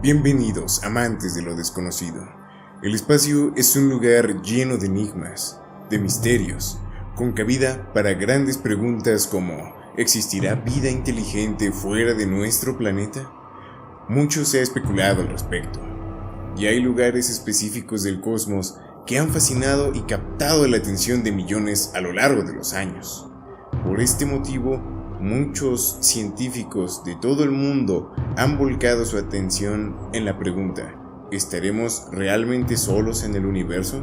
Bienvenidos, amantes de lo desconocido. El espacio es un lugar lleno de enigmas, de misterios, con cabida para grandes preguntas como ¿existirá vida inteligente fuera de nuestro planeta? Mucho se ha especulado al respecto, y hay lugares específicos del cosmos que han fascinado y captado la atención de millones a lo largo de los años. Por este motivo, muchos científicos de todo el mundo han volcado su atención en la pregunta: ¿estaremos realmente solos en el universo?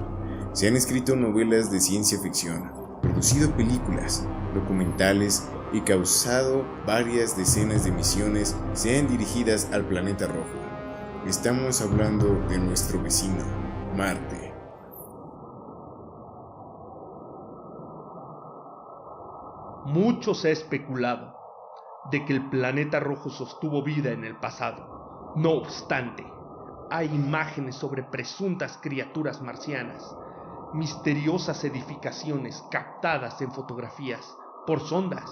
Se han escrito novelas de ciencia ficción, producido películas, documentales y causado varias decenas de misiones sean dirigidas al planeta rojo. Estamos hablando de nuestro vecino, Marte. Mucho se ha especulado de que el planeta rojo sostuvo vida en el pasado. No obstante, hay imágenes sobre presuntas criaturas marcianas, misteriosas edificaciones captadas en fotografías por sondas,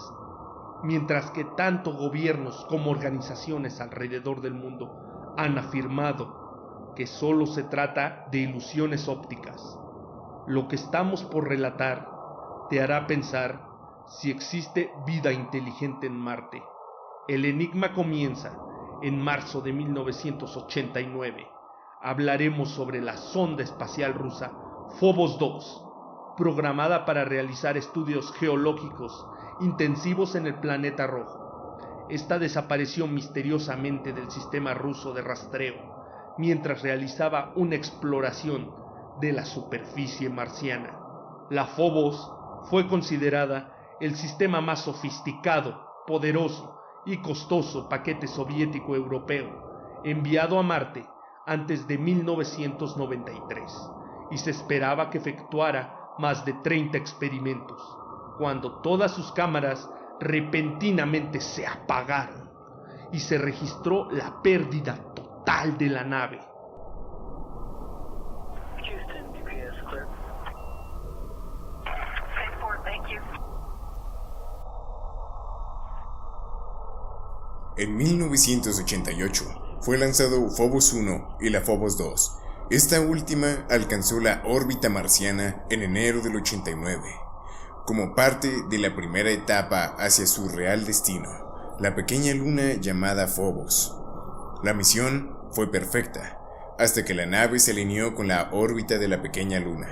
mientras que tanto gobiernos como organizaciones alrededor del mundo han afirmado que solo se trata de ilusiones ópticas. Lo que estamos por relatar te hará pensar si existe vida inteligente en Marte. El enigma comienza en marzo de 1989. Hablaremos sobre la sonda espacial rusa Phobos 2, programada para realizar estudios geológicos intensivos en el planeta rojo. Esta desapareció misteriosamente del sistema ruso de rastreo mientras realizaba una exploración de la superficie marciana. La Phobos fue considerada el sistema más sofisticado, poderoso y costoso paquete soviético europeo enviado a Marte antes de 1993, y se esperaba que efectuara más de 30 experimentos, cuando todas sus cámaras repentinamente se apagaron y se registró la pérdida total de la nave. En 1988 fue lanzado Phobos 1 y la Phobos 2. Esta última alcanzó la órbita marciana en enero del 89, como parte de la primera etapa hacia su real destino, la pequeña luna llamada Phobos. La misión fue perfecta, hasta que la nave se alineó con la órbita de la pequeña luna.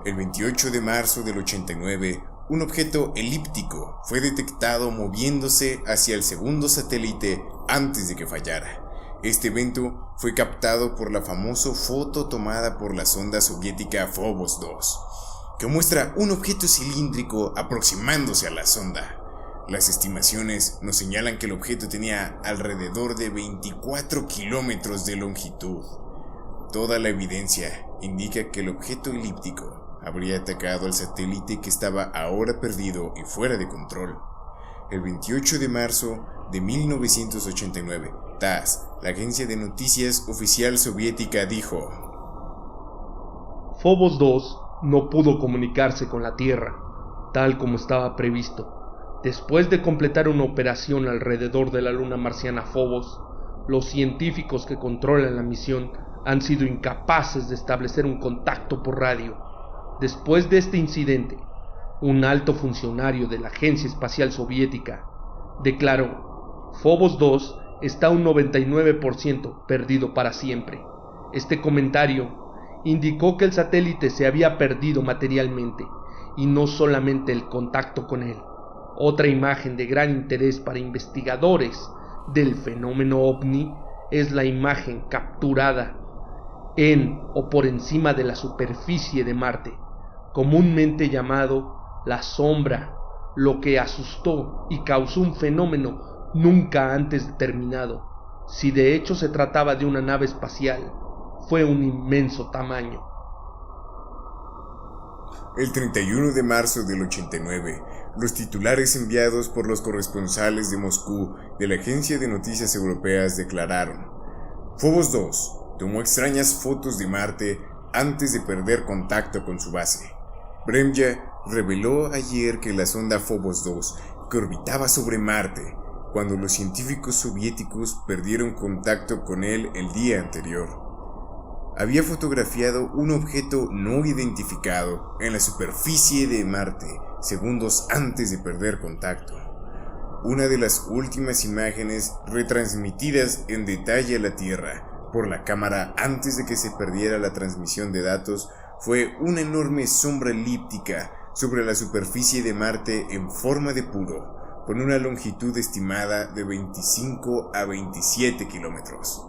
El 28 de marzo del 89, un objeto elíptico fue detectado moviéndose hacia el segundo satélite antes de que fallara. Este evento fue captado por la famosa foto tomada por la sonda soviética Phobos 2, que muestra un objeto cilíndrico aproximándose a la sonda. Las estimaciones nos señalan que el objeto tenía alrededor de 24 kilómetros de longitud. Toda la evidencia indica que el objeto elíptico habría atacado al satélite que estaba ahora perdido y fuera de control. El 28 de marzo de 1989, TASS, la agencia de noticias oficial soviética, dijo: Phobos 2 no pudo comunicarse con la Tierra, tal como estaba previsto. Después de completar una operación alrededor de la luna marciana Phobos, los científicos que controlan la misión han sido incapaces de establecer un contacto por radio. Después de este incidente, un alto funcionario de la Agencia Espacial Soviética declaró: Phobos 2 está un 99% perdido para siempre. Este comentario indicó que el satélite se había perdido materialmente y no solamente el contacto con él. Otra imagen de gran interés para investigadores del fenómeno ovni es la imagen capturada en o por encima de la superficie de Marte, comúnmente llamado la sombra, lo que asustó y causó un fenómeno nunca antes determinado. Si de hecho se trataba de una nave espacial, fue un inmenso tamaño. El 31 de marzo del 89, los titulares enviados por los corresponsales de Moscú de la Agencia de Noticias Europeas declararon: Phobos 2 tomó extrañas fotos de Marte antes de perder contacto con su base. Bremya reveló ayer que la sonda Phobos 2, que orbitaba sobre Marte, cuando los científicos soviéticos perdieron contacto con él el día anterior, había fotografiado un objeto no identificado en la superficie de Marte segundos antes de perder contacto. Una de las últimas imágenes retransmitidas en detalle a la Tierra por la cámara antes de que se perdiera la transmisión de datos fue una enorme sombra elíptica sobre la superficie de Marte en forma de puro, con una longitud estimada de 25 a 27 kilómetros.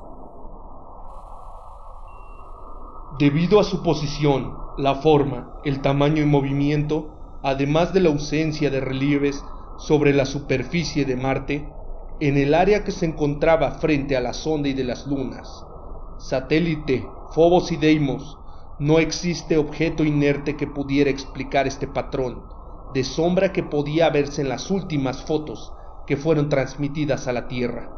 Debido a su posición, la forma, el tamaño y movimiento, además de la ausencia de relieves sobre la superficie de Marte, en el área que se encontraba frente a la sonda y de las lunas, satélite, Phobos y Deimos, no existe objeto inerte que pudiera explicar este patrón de sombra que podía verse en las últimas fotos que fueron transmitidas a la Tierra.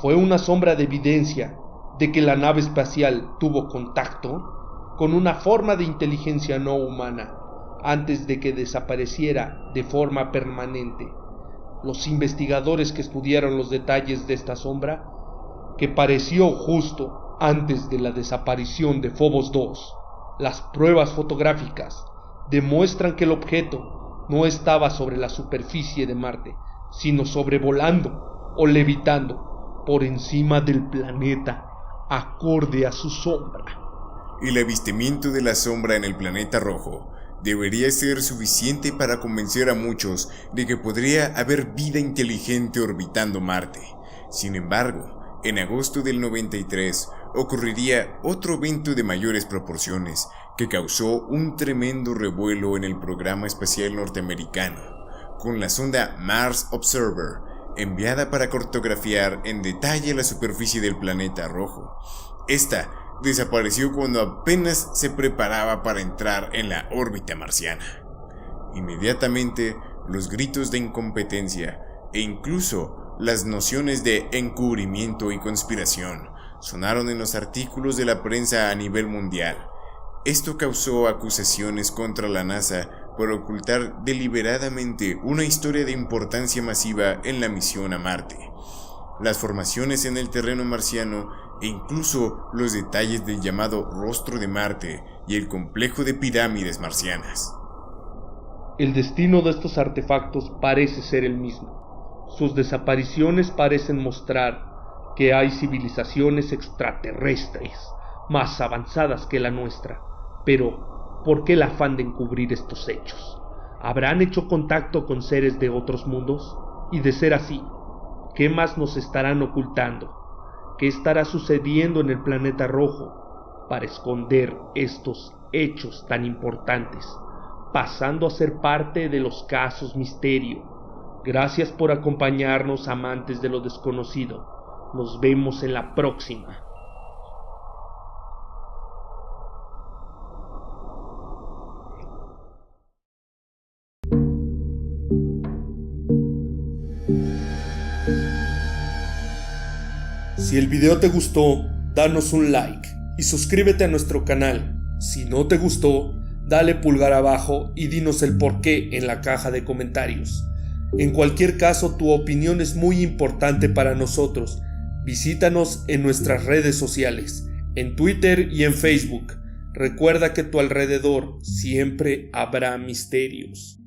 Fue una sombra de evidencia de que la nave espacial tuvo contacto con una forma de inteligencia no humana antes de que desapareciera de forma permanente. Los investigadores que estudiaron los detalles de esta sombra, que pareció justo antes de la desaparición de Phobos 2, las pruebas fotográficas demuestran que el objeto no estaba sobre la superficie de Marte, sino sobrevolando o levitando por encima del planeta, acorde a su sombra. El avistamiento de la sombra en el planeta rojo debería ser suficiente para convencer a muchos de que podría haber vida inteligente orbitando Marte. Sin embargo, en agosto del 93 ocurriría otro evento de mayores proporciones que causó un tremendo revuelo en el programa espacial norteamericano, con la sonda Mars Observer, enviada para cartografiar en detalle la superficie del planeta rojo. Esta desapareció cuando apenas se preparaba para entrar en la órbita marciana. Inmediatamente, los gritos de incompetencia e incluso las nociones de encubrimiento y conspiración sonaron en los artículos de la prensa a nivel mundial. Esto causó acusaciones contra la NASA por ocultar deliberadamente una historia de importancia masiva en la misión a Marte, las formaciones en el terreno marciano e incluso los detalles del llamado rostro de Marte y el complejo de pirámides marcianas. El destino de estos artefactos parece ser el mismo. Sus desapariciones parecen mostrar que hay civilizaciones extraterrestres más avanzadas que la nuestra. Pero, ¿por qué el afán de encubrir estos hechos? ¿Habrán hecho contacto con seres de otros mundos? Y de ser así, ¿qué más nos estarán ocultando? ¿Qué estará sucediendo en el planeta rojo para esconder estos hechos tan importantes, pasando a ser parte de los casos misterio? Gracias por acompañarnos, amantes de lo desconocido. Nos vemos en la próxima. Si el video te gustó, danos un like y suscríbete a nuestro canal. Si no te gustó, dale pulgar abajo y dinos el porqué en la caja de comentarios. En cualquier caso, tu opinión es muy importante para nosotros. Visítanos en nuestras redes sociales, en Twitter y en Facebook. Recuerda que a tu alrededor siempre habrá misterios.